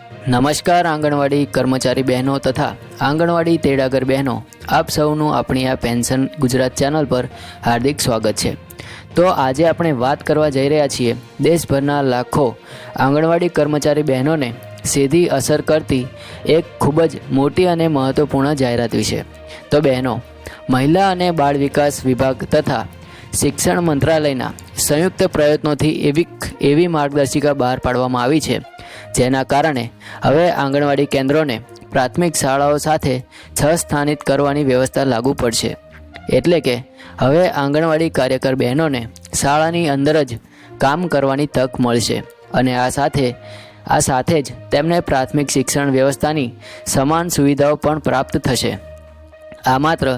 નમસ્કાર આંગણવાડી કર્મચારી બહેનો તથા આંગણવાડી તેડાગર બહેનો, આપ સૌનું આપણી આ પેન્શન ગુજરાત ચેનલ પર હાર્દિક સ્વાગત છે। તો આજે આપણે વાત કરવા જઈ રહ્યા છીએ દેશભરના લાખો આંગણવાડી કર્મચારી બહેનોને સીધી અસર કરતી એક ખૂબ જ મોટી અને મહત્વપૂર્ણ જાહેરાત વિશે। તો બહેનો, મહિલા અને બાળ વિકાસ વિભાગ તથા શિક્ષણ મંત્રાલયના સંયુક્ત પ્રયત્નોથી એવી માર્ગદર્શિકા બહાર પાડવામાં આવી છે, જેના કારણે હવે આંગણવાડી કેન્દ્રોને પ્રાથમિક શાળાઓ સાથે સ્થાનિત કરવાની વ્યવસ્થા લાગુ પડશે। એટલે કે હવે આંગણવાડી કાર્યકર બહેનોને શાળાની અંદર જ કામ કરવાની તક મળશે અને આ સાથે જ તેમને પ્રાથમિક શિક્ષણ વ્યવસ્થાની સમાન સુવિધાઓ પણ પ્રાપ્ત થશે। આ માત્ર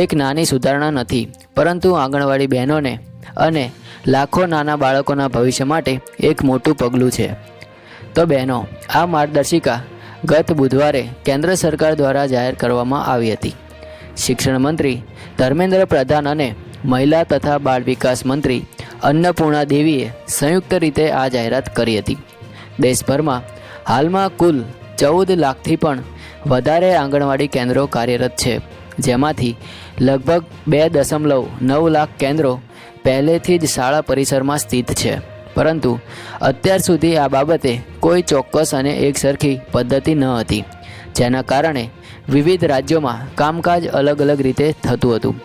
એક નાની સુધારણા નથી, પરંતુ આંગણવાડી બહેનોને અને લાખો નાના બાળકોના ભવિષ્ય માટે એક મોટું પગલું છે। તો બહેનો, આ માર્ગદર્શિકા ગત બુધવારે કેન્દ્ર સરકાર દ્વારા જાહેર કરવામાં આવી હતી। શિક્ષણ મંત્રી ધર્મેન્દ્ર પ્રધાન અને મહિલા તથા બાળ વિકાસ મંત્રી અન્નપૂર્ણા દેવીએ સંયુક્ત રીતે આ જાહેરાત કરી હતી। દેશભરમાં હાલમાં કુલ 14 લાખથી પણ વધારે આંગણવાડી કેન્દ્રો કાર્યરત છે, જેમાંથી લગભગ 2.9 લાખ કેન્દ્રો પહેલેથી જ શાળા પરિસરમાં સ્થિત છે, પરંતુ અત્યાર સુધી આ બાબતે કોઈ ચોક્કસ અને એકસરખી પદ્ધતિ ન હતી, જેના કારણે વિવિધ રાજ્યોમાં કામકાજ અલગ અલગ રીતે થતું હતું।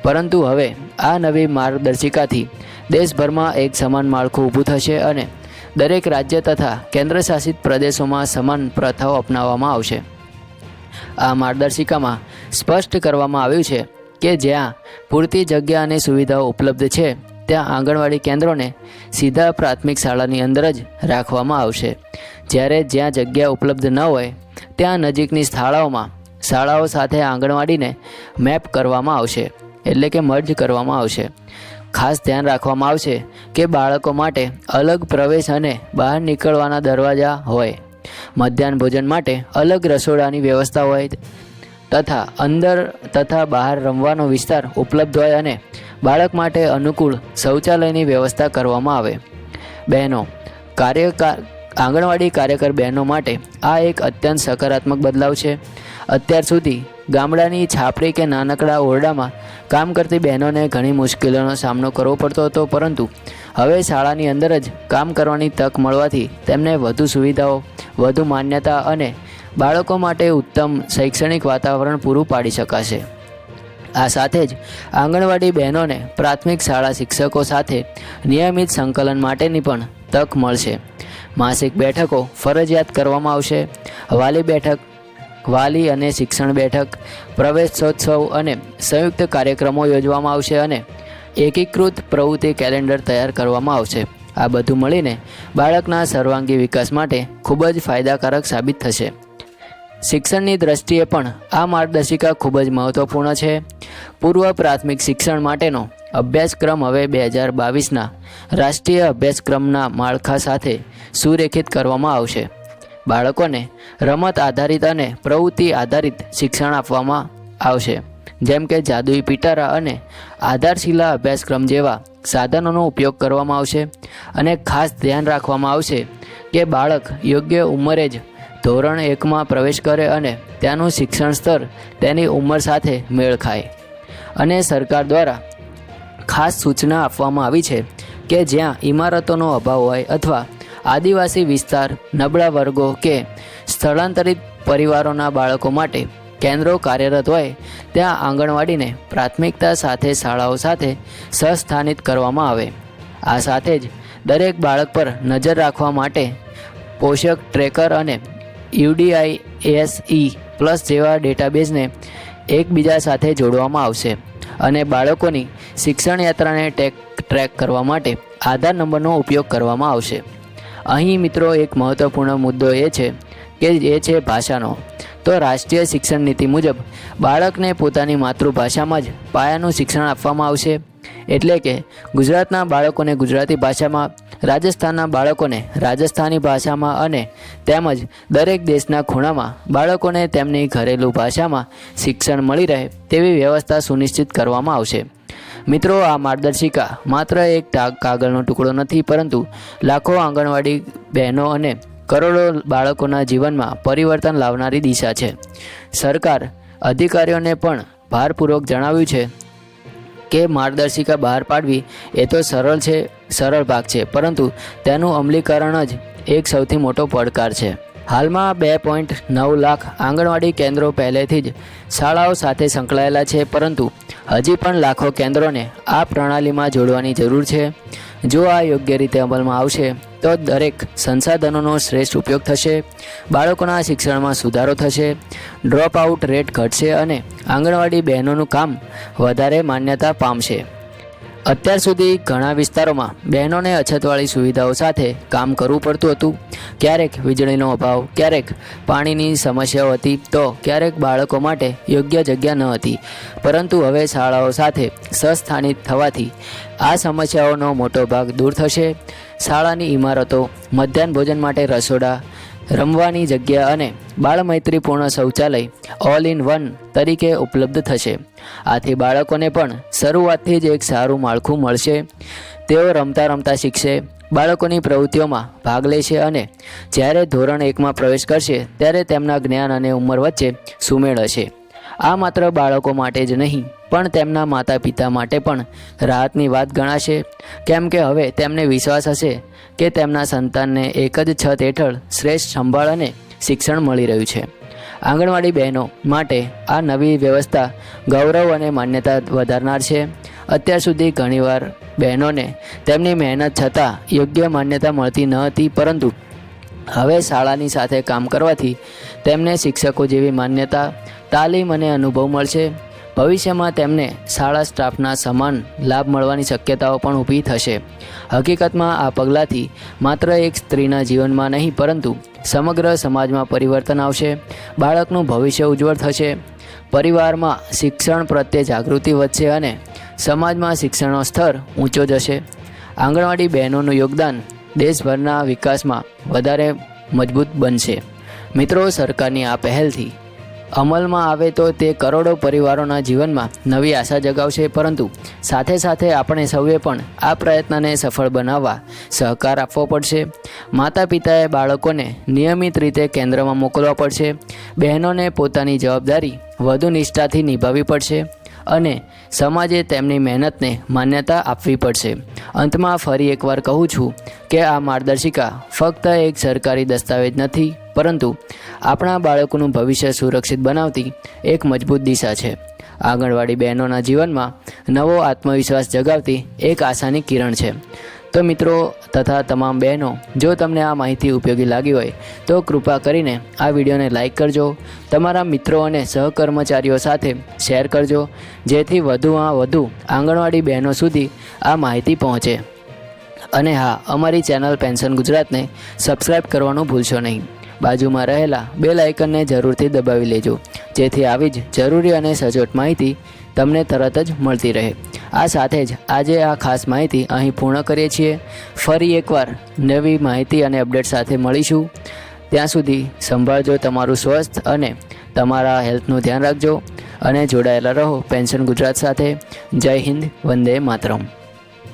પરંતુ હવે આ નવી માર્ગદર્શિકાથી દેશભરમાં એક સમાન માળખું ઊભું થશે અને દરેક રાજ્ય તથા કેન્દ્રશાસિત પ્રદેશોમાં સમાન પ્રથાઓ અપનાવવામાં આવશે। આ માર્ગદર્શિકામાં સ્પષ્ટ કરવામાં આવ્યું છે કે જ્યાં પૂરતી જગ્યા અને સુવિધાઓ ઉપલબ્ધ છે, ત્યાં આંગણવાડી કેન્દ્રોને સીધા પ્રાથમિક શાળાની અંદર જ રાખવામાં આવશે, જ્યારે જ્યાં જગ્યા ઉપલબ્ધ ન હોય ત્યાં નજીકની શાળાઓ સાથે આંગણવાડીને મેપ કરવામાં આવશે, એટલે કે મર્જ કરવામાં આવશે। ખાસ ધ્યાન રાખવામાં આવશે કે બાળકો માટે અલગ પ્રવેશ અને બહાર નીકળવાના દરવાજા હોય, મધ્યાહન ભોજન માટે અલગ રસોડાની વ્યવસ્થા હોય તથા અંદર તથા બહાર રમવાનો વિસ્તાર ઉપલબ્ધ હોય અને બાળક માટે અનુકૂળ શૌચાલયની વ્યવસ્થા કરવામાં આવે। બહેનો, આંગણવાડી કાર્યકર બહેનો માટે આ એક અત્યંત સકારાત્મક બદલાવ છે। અત્યાર સુધી ગામડાની છાપડી કે નાનકડા ઓરડામાં કામ કરતી બહેનોને ઘણી મુશ્કેલીઓનો સામનો કરવો પડતો હતો, પરંતુ હવે શાળાની અંદર જ કામ કરવાની તક મળવાથી તેમને વધુ સુવિધાઓ, વધુ માન્યતા અને બાળકો માટે ઉત્તમ શૈક્ષણિક વાતાવરણ પૂરું પાડી શકાશે। આ સાથે જ આંગણવાડી બહેનોને પ્રાથમિક શાળા શિક્ષકો સાથે નિયમિત સંકલન માટેની પણ તક મળશે। માસિક બેઠકો ફરજિયાત કરવામાં આવશે। વાલી બેઠક, વાલી અને શિક્ષણ બેઠક, પ્રવેશોત્સવ અને સંયુક્ત કાર્યક્રમો યોજવામાં આવશે અને એકીકૃત પ્રવૃત્તિ કેલેન્ડર તૈયાર કરવામાં આવશે। આ બધું મળીને બાળકના સર્વાંગી વિકાસ માટે ખૂબ જ ફાયદાકારક સાબિત થશે। શિક્ષણની દ્રષ્ટિએ પણ આ માર્ગદર્શિકા ખૂબ જ મહત્વપૂર્ણ છે। પૂર્વ પ્રાથમિક શિક્ષણ માટેનો અભ્યાસક્રમ હવે 2022ના રાષ્ટ્રીય અભ્યાસક્રમના માળખા સાથે સુરેખિત કરવામાં આવશે। બાળકોને રમત આધારિત અને પ્રવૃત્તિ આધારિત શિક્ષણ આપવામાં આવશે, જેમ કે જાદુઈ પિટારા અને આધારશિલા અભ્યાસક્રમ જેવા સાધનોનો ઉપયોગ કરવામાં આવશે અને ખાસ ધ્યાન રાખવામાં આવશે કે બાળક યોગ્ય ઉંમરે જ ધોરણ 1માં પ્રવેશ કરે અને ત્યાંનું શિક્ષણ સ્તર તેની ઉંમર સાથે મેળ ખાય। અને સરકાર દ્વારા ખાસ સૂચના આપવામાં આવી છે કે જ્યાં ઇમારતોનો અભાવ હોય અથવા આદિવાસી વિસ્તાર, નબળા વર્ગો કે સ્થળાંતરિત પરિવારોના બાળકો માટે કેન્દ્રો કાર્યરત હોય, ત્યાં આંગણવાડીને પ્રાથમિકતા સાથે શાળાઓ સાથે સહસ્થાનિત કરવામાં આવે। આ સાથે જ દરેક બાળક પર નજર રાખવા માટે પોષક ટ્રેકર અને UDISE+ જેવા ડેટાબેઝને એકબીજા સાથે જોડવામાં આવશે અને બાળકોની શિક્ષણ યાત્રાને ટ્રેક કરવા માટે આધાર નંબરનો ઉપયોગ કરવામાં આવશે। અહીં મિત્રો એક મહત્વપૂર્ણ મુદ્દો એ છે ભાષાનો। તો રાષ્ટ્રીય શિક્ષણ નીતિ મુજબ બાળકને પોતાની માતૃભાષામાં જ પાયાનું શિક્ષણ આપવામાં આવશે, એટલે કે ગુજરાતના બાળકોને ગુજરાતી ભાષામાં, રાજસ્થાનના બાળકોને રાજસ્થાની ભાષામાં અને તેમજ દરેક દેશના ખૂણામાં બાળકોને તેમની ઘરેલું ભાષામાં શિક્ષણ મળી રહે તેવી વ્યવસ્થા સુનિશ્ચિત કરવામાં આવશે। મિત્રો, આ માર્ગદર્શિકા માત્ર એક કાગળનો ટુકડો નથી, પરંતુ લાખો આંગણવાડી બહેનો અને કરોડો બાળકોના જીવનમાં પરિવર્તન લાવનારી દિશા છે. સરકાર અધિકારીઓને પણ ભારપૂર્વક જણાવ્યું છે કે માર્ગદર્શિકા બહાર પાડવી એ તો સરળ ભાગ છે, પરંતુ તેનું અમલીકરણ જ એક સૌથી મોટો પડકાર છે. હાલમાં 2.9 લાખ આંગણવાડી કેન્દ્રો પહેલેથી જ શાળાઓ સાથે સંકળાયેલા છે, પરંતુ હજી પણ લાખો કેન્દ્રોને આ પ્રણાલીમાં જોડવાની જરૂર છે. જો આ યોગ્ય રીતે અમલમાં આવશે તો દરેક સંસાધનોનો શ્રેષ્ઠ ઉપયોગ થશે, બાળકોના શિક્ષણમાં સુધારો થશે, ડ્રોપ આઉટ રેટ ઘટશે અને આંગણવાડી બહેનોનું કામ વધારે માન્યતા પામશે. અત્યાર સુધી ઘણા વિસ્તારોમાં બહેનોને અછતવાળી સુવિધાઓ સાથે કામ કરવું પડતું હતું. ક્યારેક વીજળીનો અભાવ, ક્યારેક પાણીની સમસ્યાઓ હતી, તો ક્યારેક બાળકો માટે યોગ્ય જગ્યા ન હતી. પરંતુ હવે શાળાઓ સાથે સહસ્થાનિત થવાથી આ સમસ્યાઓનો મોટો ભાગ દૂર થશે. શાળાની ઇમારતો, મધ્યાહન ભોજન માટે રસોડા, રમવાની જગ્યા અને બાળમૈત્રીપૂર્ણ શૌચાલય ઓલ ઇન વન તરીકે ઉપલબ્ધ થશે. આથી બાળકોને પણ શરૂઆતથી જ એક સારું માળખું મળશે. તેઓ રમતા રમતા શીખશે, બાળકોની પ્રવૃત્તિઓમાં ભાગ લેશે અને જ્યારે ધોરણ 1માં પ્રવેશ કરશે ત્યારે તેમના જ્ઞાન અને ઉંમર વચ્ચે સુમેળ હશે. આ માત્ર બાળકો માટે જ નહીં પણ તેમના માતા પિતા માટે પણ રાહતની વાત ગણાશે, કેમ કે હવે તેમને વિશ્વાસ હશે કે તેમના સંતાનને એક જ છત હેઠળ શ્રેષ્ઠ સંભાળ અને શિક્ષણ મળી રહ્યું છે. આંગણવાડી બહેનો માટે આ નવી વ્યવસ્થા ગૌરવ અને માન્યતા વધારનાર છે. અત્યાર સુધી ઘણીવાર બહેનોને તેમની મહેનત છતાં યોગ્ય માન્યતા મળતી ન હતી, પરંતુ હવે શાળાની સાથે કામ કરવાથી તેમને શિક્ષકો જેવી માન્યતા, તાલીમ અને અનુભવ મળશે. ભવિષ્યમાં તેમને શાળા સ્ટાફના સમાન લાભ મળવાની શક્યતાઓ પણ ઊભી થશે. હકીકતમાં આ પગલાંથી માત્ર એક સ્ત્રીના જીવનમાં નહીં પરંતુ સમગ્ર સમાજમાં પરિવર્તન આવશે. બાળકનું ભવિષ્ય ઉજ્જવળ થશે, પરિવારમાં શિક્ષણ પ્રત્યે જાગૃતિ વધશે અને સમાજમાં શિક્ષણનો સ્તર ઊંચો જશે. આંગણવાડી બહેનોનું યોગદાન દેશભરના વિકાસમાં વધારે મજબૂત બનશે. મિત્રો, સરકારની આ પહેલથી અમલમાં આવે તો તે કરોડો પરિવારોના જીવનમાં નવી આશા જગાવશે, પરંતુ સાથે સાથે આપણે સૌએ પણ આ પ્રયત્નને સફળ બનાવવા સહકાર આપવો પડશે. માતા પિતાએ બાળકોને નિયમિત રીતે કેન્દ્રમાં મોકલવા પડશે, બહેનોને પોતાની જવાબદારી વધુ નિષ્ઠાથી નિભાવવી પડશે અને સમાજે તેમની મહેનતને માન્યતા આપવી પડશે. અંતમાં ફરી એકવાર કહું છું કે આ માર્ગદર્શિકા ફક્ત એક સરકારી દસ્તાવેજ નથી, પરંતુ આપણા બાળકોનું ભવિષ્ય સુરક્ષિત બનાવતી એક મજબૂત દિશા છે. આંગણવાડી બહેનોના જીવનમાં નવો આત્મવિશ્વાસ જગાવતી એક આશાની કિરણ છે. તો મિત્રો તથા તમામ બહેનો, જો તમને આ માહિતી ઉપયોગી લાગી હોય તો કૃપા કરીને આ વિડીયોને લાઈક કરજો, તમારા મિત્રો અને સહકર્મચારીઓ સાથે શેર કરજો, જેથી વધુમાં વધુ આંગણવાડી બહેનો સુધી આ માહિતી પહોંચે. અને હા, અમારી ચેનલ પેન્શન ગુજરાતને સબસ્ક્રાઈબ કરવાનું ભૂલશો નહીં. બાજુમાં રહેલા બેલ આઇકનને જરૂરથી દબાવી લેજો, જેથી આવી જ જરૂરી અને સચોટ માહિતી તમને તરત જ મળતી રહે. આ સાથે જ આજે આ ખાસ માહિતી અહીં પૂર્ણ કરીએ છીએ. ફરી એકવાર નવી માહિતી અને અપડેટ સાથે મળીશું. ત્યાં સુધી સંભાળજો તમારું સ્વસ્થ અને તમારા હેલ્થનું ધ્યાન રાખજો અને જોડાયેલા રહો પેન્શન ગુજરાત સાથે. જય હિન્દ, વંદે માતરમ.